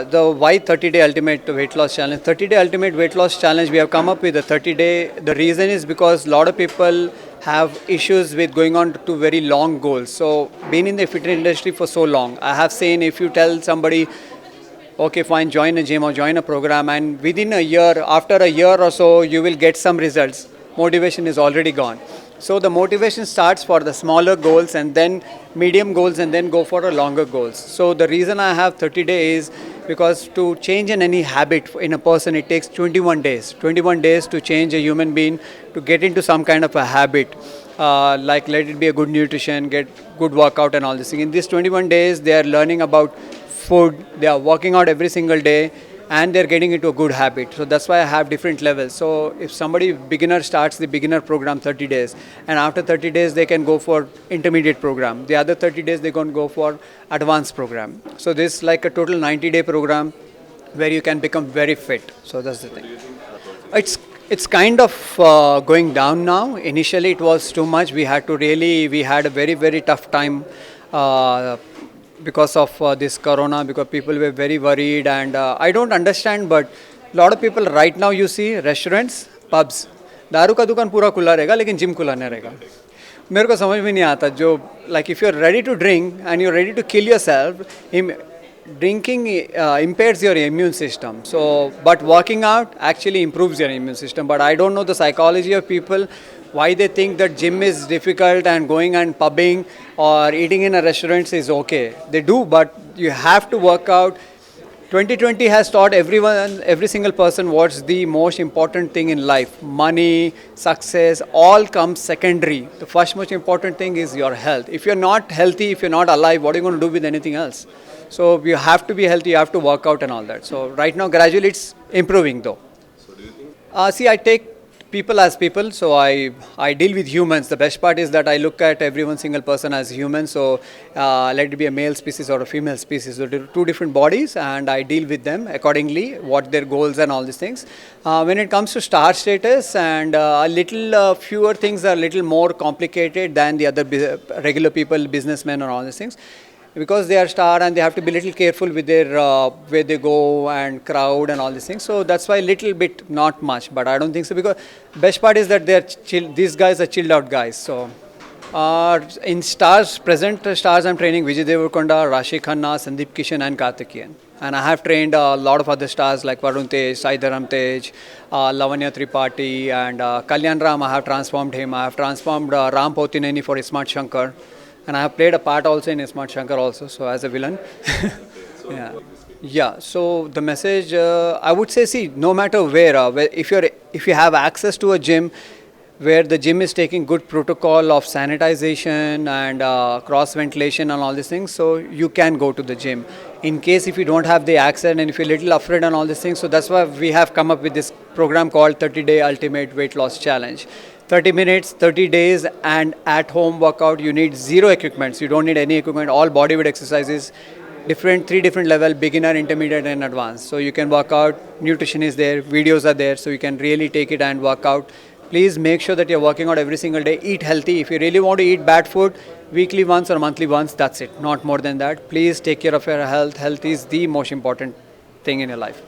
The why 30-day ultimate weight loss challenge. 30-day ultimate weight loss challenge, we have come up with a 30-day. The reason is because a lot of people have issues with going on to very long goals. So being in the fitness industry for so long, I have seen if you tell somebody, okay, fine, join a gym or join a program, and within a year, after a year or so, you will get some results. Motivation is already gone. So the motivation starts for the smaller goals and then medium goals and then go for a longer goals. So the reason I have 30 days because to change in any habit in a person it takes 21 days. 21 days to change a human being to get into some kind of a habit. Like let it be a good nutrition, get good workout and all this thing. In these 21 days they are learning about food, they are working out every single day and they're getting into a good habit. So that's why I have different levels. So if somebody beginner starts the beginner program 30 days and after 30 days they can go for intermediate program. The other 30 days they can go for advanced program. So this is like a total 90-day program where you can become very fit. So that's the thing. It's kind of going down now. Initially it was too much. We had a very tough time because of this corona, because people were very worried and I don't understand, but a lot of people right now you see restaurants, pubs, दारू का दुकान पूरा खुला रहेगा लेकिन gym खुला नहीं रहेगा. मेरे को समझ में नहीं आता जो like if you're ready to drink and you're ready to kill yourself, drinking impairs your immune system. So but working out actually improves your immune system. But I don't know the psychology of people, why they think that gym is difficult and going and pubbing or eating in a restaurant is okay. They do, but you have to work out. 2020 has taught every single person what's the most important thing in life. Money, success, all comes secondary. The first most important thing is your health. If you're not healthy, if you're not alive, what are you going to do with anything else? So you have to be healthy, you have to work out and all that. So right now, gradually it's improving though. So do you think? See, I take people as people, so I deal with humans. The best part is that I look at every one single person as human. So let it be a male species or a female species. So two different bodies, and I deal with them accordingly, what their goals and all these things. When it comes to star status, and a little fewer things are a little more complicated than the other regular people, businessmen and all these things. Because they are star and they have to be little careful with their where they go and crowd and all these things. So that's why little bit, not much, but I don't think so, because best part is that they are chill. These guys are chilled out guys. So in stars, present stars I'm training Vijay Deverakonda, Rashi Khanna, Sandeep Kishan and Karthikeyan. And I have trained a lot of other stars like Varun Tej, Sai Dharam Tej, Lavanya Tripathi and Kalyan Ram. I have transformed him. I have transformed Ram Potineni for Smart Shankar. And I have played a part also in Smart Shankar also, so as a villain. Yeah. So the message, I would say, see, no matter where if you have access to a gym, where the gym is taking good protocol of sanitization and cross ventilation and all these things, so you can go to the gym. In case if you don't have the access and if you're a little afraid and all these things, so that's why we have come up with this program called 30-day Ultimate Weight Loss Challenge. 30 minutes, 30 days and at home workout. You need zero equipment. You don't need any equipment. All bodyweight exercises, three different level, beginner, intermediate and advanced. So you can work out, nutrition is there, videos are there, so you can really take it and work out. Please make sure that you're working out every single day. Eat healthy. If you really want to eat bad food, weekly once or monthly once, that's it. Not more than that. Please take care of your health. Health is the most important thing in your life.